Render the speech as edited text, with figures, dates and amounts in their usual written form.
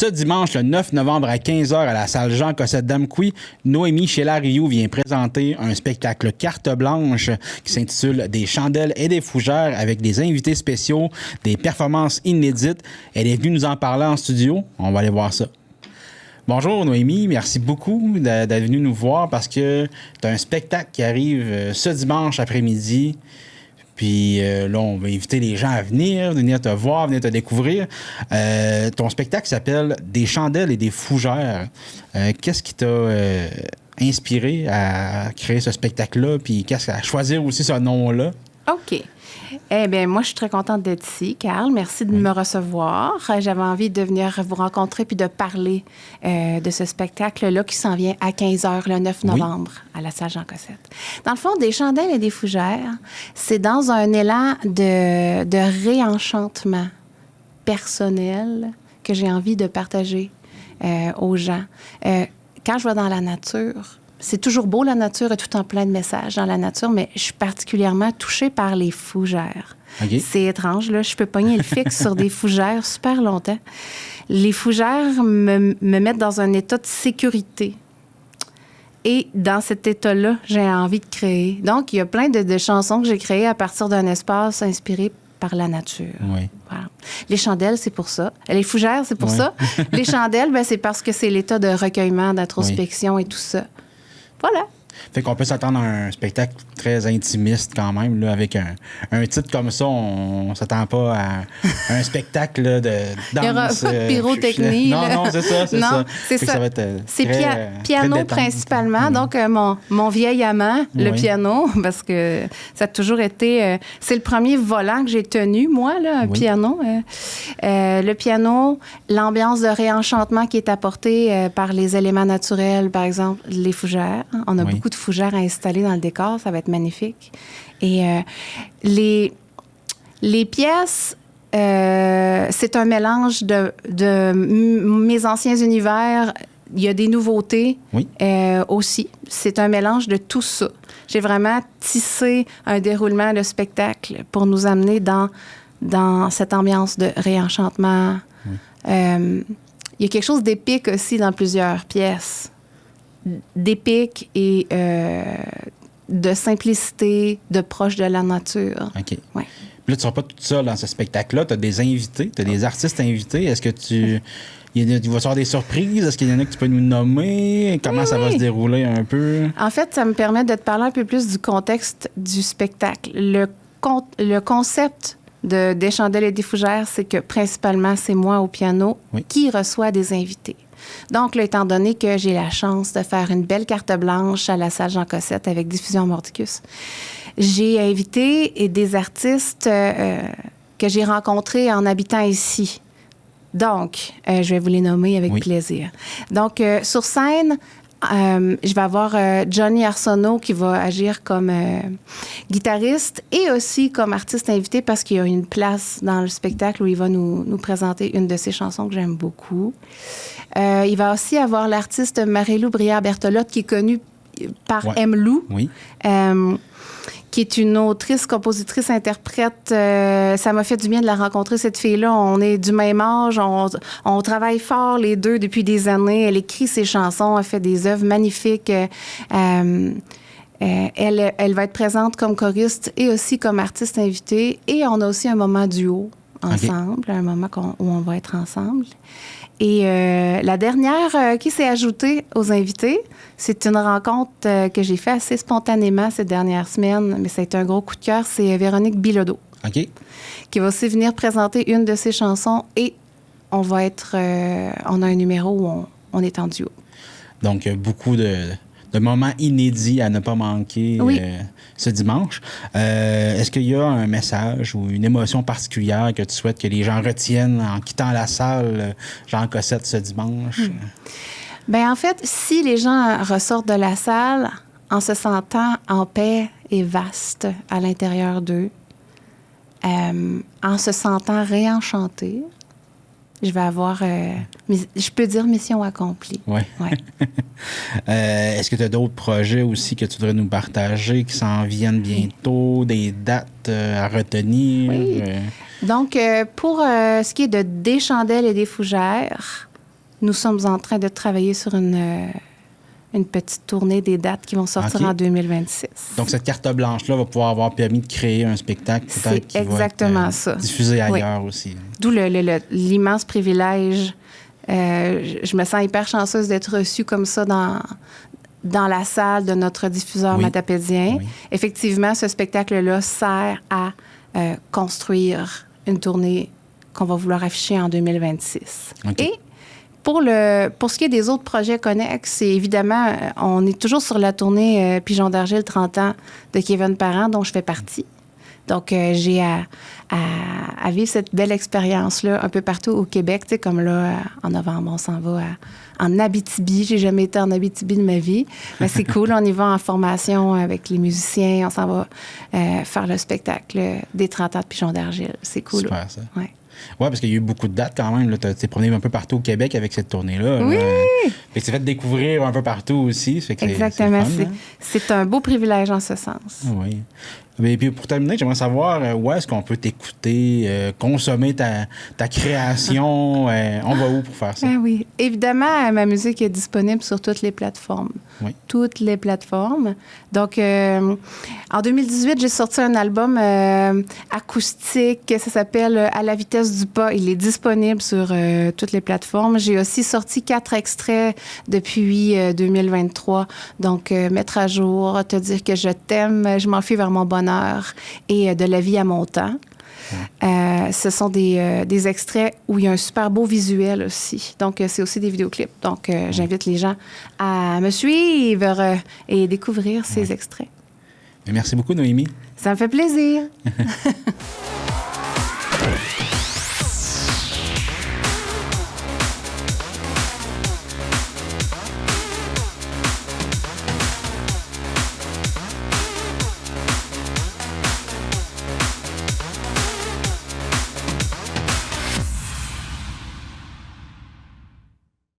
Ce dimanche, le 9 novembre à 15h à la salle Jean Cossette d'Amqui, Noémie Sheila-Rioux vient présenter un spectacle carte blanche qui s'intitule Des chandelles et des fougères avec des invités spéciaux, des performances inédites. Elle est venue nous en parler en studio. On va aller voir ça. Bonjour Noémie, merci beaucoup d'être venue nous voir parce que tu as un spectacle qui arrive ce dimanche après-midi. Puis là, on va inviter les gens à venir te voir, venir te découvrir. Ton spectacle s'appelle Des chandelles et des fougères. Qu'est-ce qui t'a inspiré à créer ce spectacle-là? Puis à choisir aussi ce nom-là? OK. Eh bien, moi, je suis très contente d'être ici, Carl. Merci de me recevoir. J'avais envie de venir vous rencontrer puis de parler de ce spectacle-là qui s'en vient à 15h le 9 novembre à la salle Jean Cossette. Dans le fond, Des chandelles et des fougères, c'est dans un élan de réenchantement personnel que j'ai envie de partager aux gens. Quand je vais dans la nature, c'est toujours beau, la nature est tout en plein de messages dans la nature, mais je suis particulièrement touchée par les fougères. Okay. C'est étrange, là. Je peux pogner le fixe sur des fougères super longtemps. Les fougères me mettent dans un état de sécurité. Et dans cet état-là, j'ai envie de créer. Donc, il y a plein de chansons que j'ai créées à partir d'un espace inspiré par la nature. Oui. Voilà. Les chandelles, c'est pour ça. Les fougères, c'est pour ça. Les chandelles, ben, c'est parce que c'est l'état de recueillement, d'introspection et tout ça. Voilà. Fait qu'on peut s'attendre à un spectacle très intimiste quand même, là, avec un titre comme ça. On s'attend pas à un spectacle là, de danse. Il n'y aura pas de pyrotechnie. Non, c'est ça. C'est ça. Ça va être c'est piano principalement. Donc, mon vieil amant, le piano, parce que ça a toujours été... c'est le premier volant que j'ai tenu, moi, là, un piano. Le piano, l'ambiance de réenchantement qui est apportée par les éléments naturels, par exemple, les fougères. On a beaucoup de fougères à installer dans le décor, ça va être magnifique. Et les pièces, c'est un mélange de mes anciens univers. Il y a des nouveautés aussi. C'est un mélange de tout ça. J'ai vraiment tissé un déroulement de spectacle pour nous amener dans cette ambiance de réenchantement. Il y a quelque chose d'épique aussi dans plusieurs pièces. D'épique et de simplicité, de proche de la nature. OK. Ouais. Puis là, tu ne seras pas toute seule dans ce spectacle-là. Tu as des invités, tu as des artistes invités. Est-ce que il va y avoir des surprises? Est-ce qu'il y en a que tu peux nous nommer? Comment ça va se dérouler un peu? En fait, ça me permet de te parler un peu plus du contexte du spectacle. Le concept des chandelles et des fougères, c'est que principalement, c'est moi au piano qui reçoit des invités. Donc, là, étant donné que j'ai la chance de faire une belle carte blanche à la salle Jean Cossette avec Diffusion Mordicus, j'ai invité des artistes que j'ai rencontrés en habitant ici. Donc, je vais vous les nommer avec plaisir. Donc, sur scène, je vais avoir Johnny Arsenault qui va agir comme guitariste et aussi comme artiste invité parce qu'il y a une place dans le spectacle où il va nous présenter une de ses chansons que j'aime beaucoup. Il va aussi avoir l'artiste Marie-Lou Brière-Bertolotte qui est connue par M-Lou. Qui est une autrice, compositrice, interprète. Ça m'a fait du bien de la rencontrer, cette fille-là. On est du même âge, on travaille fort les deux depuis des années. Elle écrit ses chansons, elle fait des œuvres magnifiques. Elle va être présente comme choriste et aussi comme artiste invitée. Et on a aussi un moment duo ensemble, un moment où on va être ensemble. Et la dernière qui s'est ajoutée aux invités, c'est une rencontre que j'ai faite assez spontanément ces dernières semaines, mais ça a été un gros coup de cœur, c'est Véronique Bilodeau. OK. Qui va aussi venir présenter une de ses chansons et on va être... on a un numéro où on est en duo. Donc, beaucoup de moments inédits à ne pas manquer ce dimanche. Est-ce qu'il y a un message ou une émotion particulière que tu souhaites que les gens retiennent en quittant la salle Jean Cossette ce dimanche? Bien, en fait, si les gens ressortent de la salle en se sentant en paix et vaste à l'intérieur d'eux, en se sentant réenchantés, je vais avoir, je peux dire, mission accomplie. Oui. Est-ce que tu as d'autres projets aussi que tu voudrais nous partager qui s'en viennent bientôt, des dates à retenir? Oui. Donc, pour ce qui est de Des chandelles et des fougères, nous sommes en train de travailler sur une petite tournée des dates qui vont sortir en 2026. Donc, cette carte blanche-là va pouvoir avoir permis de créer un spectacle peut-être qui exactement va être, ça. diffusé ailleurs aussi. D'où l'immense privilège. Je me sens hyper chanceuse d'être reçue comme ça dans la salle de notre diffuseur matapédien. Oui. Effectivement, ce spectacle-là sert à construire une tournée qu'on va vouloir afficher en 2026. Okay. Et pour ce qui est des autres projets connexes, c'est évidemment, on est toujours sur la tournée Pigeon d'argile 30 ans de Kevin Parent, dont je fais partie. Donc, j'ai à vivre cette belle expérience-là un peu partout au Québec. Tu sais, comme là, en novembre, on s'en va en Abitibi. J'ai jamais été en Abitibi de ma vie. Mais c'est cool. On y va en formation avec les musiciens. On s'en va faire le spectacle des 30 ans de Pigeon d'argile. C'est cool. Super, ça. Ouais. Oui, parce qu'il y a eu beaucoup de dates quand même. Tu t'es promené un peu partout au Québec avec cette tournée-là. Oui! Fait que c'est fait découvrir un peu partout aussi. Fait que exactement. c'est fun, c'est un beau privilège en ce sens. Oui. Et puis pour terminer, j'aimerais savoir où est-ce qu'on peut t'écouter, consommer ta création. On va où pour faire ça? Oui. Évidemment, ma musique est disponible sur toutes les plateformes. Oui. Toutes les plateformes. Donc, en 2018, j'ai sorti un album acoustique. Ça s'appelle À la vitesse du pas. Il est disponible sur toutes les plateformes. J'ai aussi sorti 4 extraits depuis 2023. Donc, mettre à jour, te dire que je t'aime, je m'enfuis vers mon bonheur et de la vie à mon temps. Ce sont des extraits où il y a un super beau visuel aussi. Donc, c'est aussi des vidéoclips. Donc, j'invite les gens à me suivre et découvrir ces extraits. Merci beaucoup, Noémie. Ça me fait plaisir.